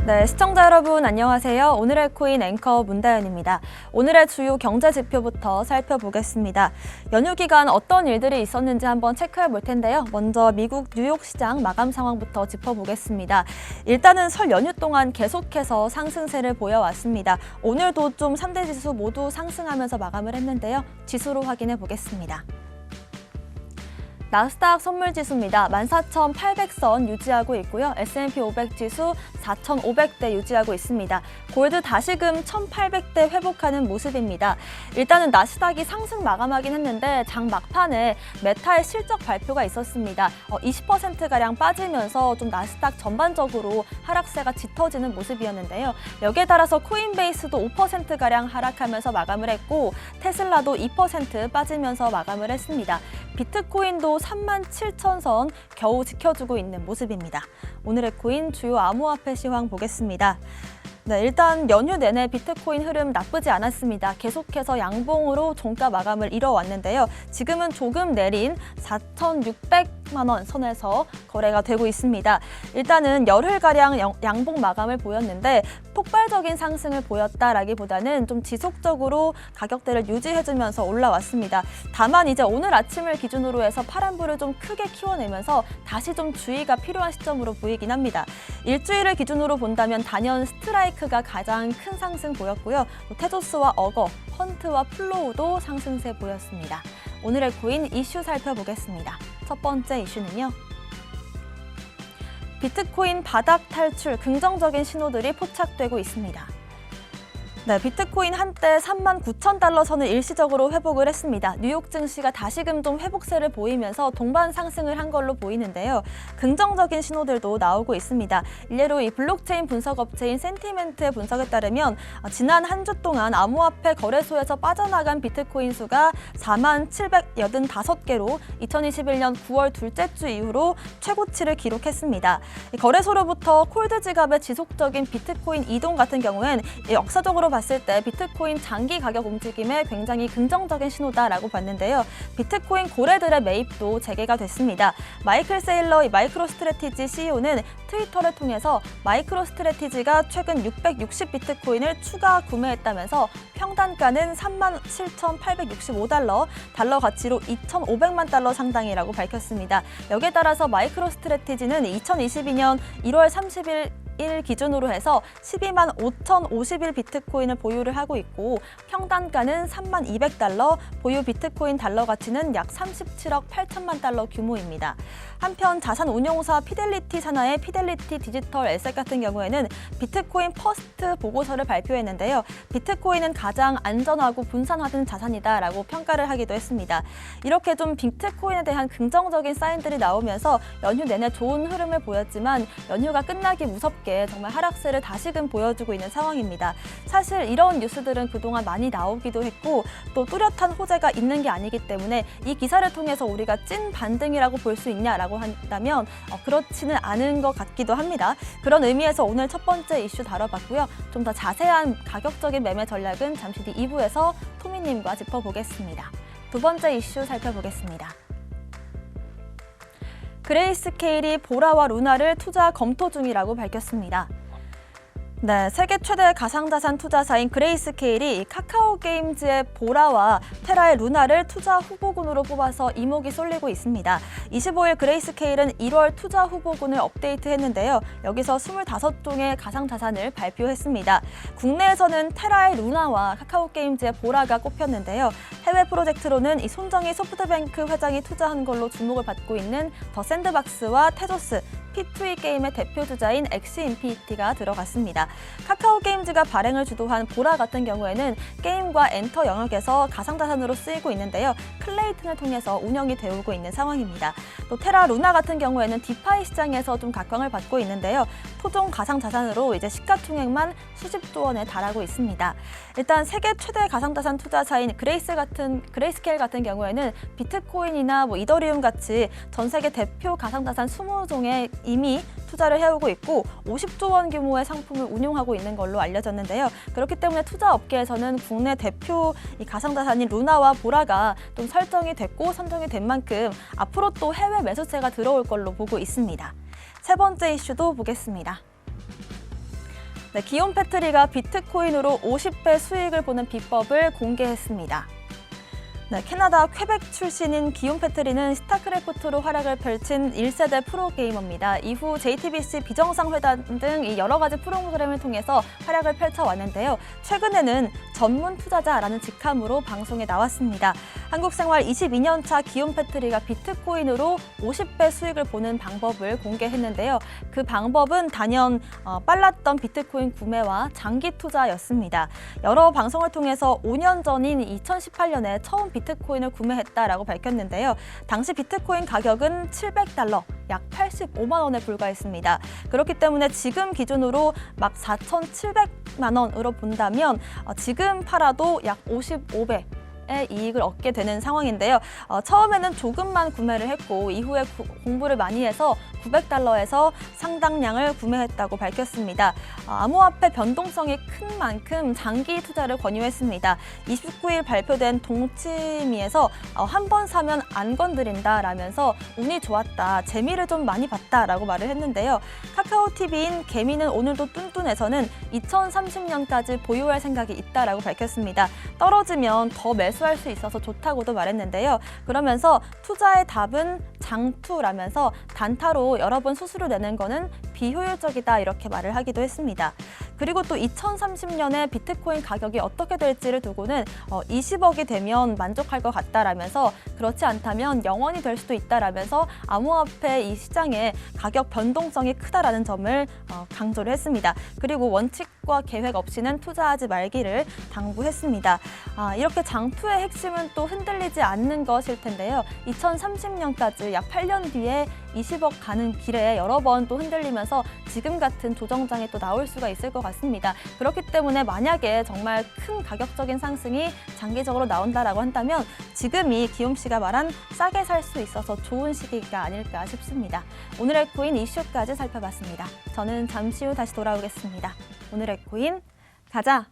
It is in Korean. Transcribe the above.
네, 시청자 여러분 안녕하세요. 오늘의 코인 앵커 문다연입니다. 오늘의 주요 경제 지표부터 살펴보겠습니다. 연휴 기간 어떤 일들이 있었는지 한번 체크해 볼 텐데요. 먼저 미국 뉴욕 시장 마감 상황부터 짚어보겠습니다. 일단은 설 연휴 동안 계속해서 상승세를 보여왔습니다. 오늘도 좀 3대 지수 모두 상승하면서 마감을 했는데요. 지수로 확인해 보겠습니다. 나스닥 선물지수입니다. 14,800선 유지하고 있고요. S&P 500 지수 4,500대 유지하고 있습니다. 골드 다시금 1,800대 회복하는 모습입니다. 일단은 나스닥이 상승 마감하긴 했는데 장 막판에 메타의 실적 발표가 있었습니다. 20%가량 빠지면서 좀 나스닥 전반적으로 하락세가 짙어지는 모습이었는데요. 여기에 따라서 코인베이스도 5%가량 하락하면서 마감을 했고 테슬라도 2% 빠지면서 마감을 했습니다. 비트코인도 37,000선 겨우 지켜주고 있는 모습입니다. 오늘의 코인 주요 암호화폐 시황 보겠습니다. 네, 일단 연휴 내내 비트코인 흐름 나쁘지 않았습니다. 계속해서 양봉으로 종가 마감을 이뤄왔는데요. 지금은 조금 내린 4,600만 원 선에서 거래가 되고 있습니다. 일단은 열흘가량 양봉 마감을 보였는데 폭발적인 상승을 보였다라기보다는 좀 지속적으로 가격대를 유지해주면서 올라왔습니다. 다만 이제 오늘 아침을 기준으로 해서 파란불을 좀 크게 키워내면서 다시 좀 주의가 필요한 시점으로 보이긴 합니다. 일주일을 기준으로 본다면 단연 스트라이크가 가장 큰 상승 보였고요. 테조스와 어거, 헌트와 플로우도 상승세 보였습니다. 오늘의 코인 이슈 살펴보겠습니다. 첫 번째 이슈는요. 비트코인 바닥 탈출 긍정적인 신호들이 포착되고 있습니다. 네, 비트코인 한때 39,000달러 선을 일시적으로 회복을 했습니다. 뉴욕 증시가 다시금 좀 회복세를 보이면서 동반 상승을 한 걸로 보이는데요. 긍정적인 신호들도 나오고 있습니다. 일례로 이 블록체인 분석 업체인 센티멘트의 분석에 따르면 지난 한 주 동안 암호화폐 거래소에서 빠져나간 비트코인 수가 4785개로 2021년 9월 둘째 주 이후로 최고치를 기록했습니다. 거래소로부터 콜드 지갑의 지속적인 비트코인 이동 같은 경우엔 역사적으로 봤을 때 비트코인 장기 가격 움직임에 굉장히 긍정적인 신호다라고 봤는데요. 비트코인 고래들의 매입도 재개가 됐습니다. 마이클 세일러 마이크로스트래티지 CEO는 트위터를 통해서 마이크로스트래티지가 최근 660 비트코인을 추가 구매했다면서 평단가는 37,865달러, 달러 가치로 2,500만 달러 상당이라고 밝혔습니다. 여기에 따라서 마이크로스트래티지는 2022년 1월 30일 기준으로 해서 12만 5,051 비트코인을 보유를 하고 있고 평단가는 3200달러, 보유 비트코인 달러 가치는 약 37억 8천만 달러 규모입니다. 한편 자산운용사 피델리티 산하의 피델리티 디지털 에셋 같은 경우에는 비트코인 퍼스트 보고서를 발표했는데요. 비트코인은 가장 안전하고 분산화된 자산이다라고 평가를 하기도 했습니다. 이렇게 좀 비트코인에 대한 긍정적인 사인들이 나오면서 연휴 내내 좋은 흐름을 보였지만 연휴가 끝나기 무섭게 정말 하락세를 다시금 보여주고 있는 상황입니다. 사실 이런 뉴스들은 그동안 많이 나오기도 했고 또 뚜렷한 호재가 있는 게 아니기 때문에 이 기사를 통해서 우리가 찐 반등이라고 볼 수 있냐라고 한다면 그렇지는 않은 것 같기도 합니다. 그런 의미에서 오늘 첫 번째 이슈 다뤄봤고요. 좀 더 자세한 가격적인 매매 전략은 잠시 뒤 2부에서 토미님과 짚어보겠습니다. 두 번째 이슈 살펴보겠습니다. 그레이스케일이 보라와 루나를 투자 검토 중이라고 밝혔습니다. 네, 세계 최대 가상자산 투자사인 그레이스케일이 카카오 게임즈의 보라와 테라의 루나를 투자 후보군으로 뽑아서 이목이 쏠리고 있습니다. 25일 그레이스케일은 1월 투자 후보군을 업데이트했는데요. 여기서 25종의 가상자산을 발표했습니다. 국내에서는 테라의 루나와 카카오 게임즈의 보라가 꼽혔는데요. 해외 프로젝트로는 이 손정희 소프트뱅크 회장이 투자한 걸로 주목을 받고 있는 더 샌드박스와 테조스, P2E 게임의 대표 주자인 엑스인피니티가 들어갔습니다. 카카오 게임즈가 발행을 주도한 보라 같은 경우에는 게임과 엔터 영역에서 가상자산으로 쓰이고 있는데요. 클레이튼을 통해서 운영이 되고 있는 상황입니다. 또 테라 루나 같은 경우에는 디파이 시장에서 좀 각광을 받고 있는데요. 토종 가상자산으로 이제 시가총액만 수십조 원에 달하고 있습니다. 일단 세계 최대 가상자산 투자사인 그레이스케일 같은 경우에는 비트코인이나 이더리움 같이 전 세계 대표 가상자산 20종에 이미 투자를 해오고 있고 50조 원 규모의 상품을 운용하고 있는 걸로 알려졌는데요. 그렇기 때문에 투자 업계에서는 국내 대표 이 가상자산인 루나와 보라가 좀 설정이 됐고 선정이 된 만큼 앞으로 또 해외 매수세가 들어올 걸로 보고 있습니다. 세 번째 이슈도 보겠습니다. 네, 기욤 패트리가 비트코인으로 50배 수익을 보는 비법을 공개했습니다. 네, 캐나다 퀘벡 출신인 기욤 패트리는 스타크래프트로 활약을 펼친 1세대 프로게이머입니다. 이후 JTBC 비정상회담 등 여러 가지 프로그램을 통해서 활약을 펼쳐왔는데요. 최근에는 전문 투자자라는 직함으로 방송에 나왔습니다. 한국생활 22년 차 기욤 패트리가 비트코인으로 50배 수익을 보는 방법을 공개했는데요. 그 방법은 단연 빨랐던 비트코인 구매와 장기 투자였습니다. 여러 방송을 통해서 5년 전인 2018년에 처음 비트코인을 구매했다라고 밝혔는데요. 당시 비트코인 가격은 $700, 약 85만 원에 불과했습니다. 그렇기 때문에 지금 기준으로 막 4,700만 원으로 본다면 지금 팔아도 약 55배. 의 이익을 얻게 되는 상황인데요. 처음에는 조금만 구매를 했고 이후에 공부를 많이 해서 $900에서 상당량을 구매했다고 밝혔습니다. 암호화폐 변동성이 큰 만큼 장기 투자를 권유했습니다. 29일 발표된 동치미에서 한 번 사면 안 건드린다라면서 운이 좋았다, 재미를 좀 많이 봤다라고 말을 했는데요. 카카오TV인 개미는 오늘도 뚠뚠에서는 2030년까지 보유할 생각이 있다라고 밝혔습니다. 떨어지면 더 매수할 수 있어서 좋다고도 말했는데요. 그러면서 투자의 답은 장투라면서 단타로 여러 번 수수료 내는 거는 비효율적이다 이렇게 말을 하기도 했습니다. 그리고 또 2030년에 비트코인 가격이 어떻게 될지를 두고는 20억이 되면 만족할 것 같다라면서 그렇지 않다면 0원이 될 수도 있다라면서 암호화폐 이 시장의 가격 변동성이 크다라는 점을 강조를 했습니다. 그리고 원칙과 계획 없이는 투자하지 말기를 당부했습니다. 이렇게 장투의 핵심은 또 흔들리지 않는 것일 텐데요. 2030년까지 약 8년 뒤에 20억 가는 길에 여러 번 또 흔들리면서 지금 같은 조정장이 또 나올 수가 있을 것 같습니다. 그렇기 때문에 만약에 정말 큰 가격적인 상승이 장기적으로 나온다라고 한다면 지금이 기욤 씨가 말한 싸게 살 수 있어서 좋은 시기가 아닐까 싶습니다. 오늘의 코인 이슈까지 살펴봤습니다. 저는 잠시 후 다시 돌아오겠습니다. 오늘의 코인 가자!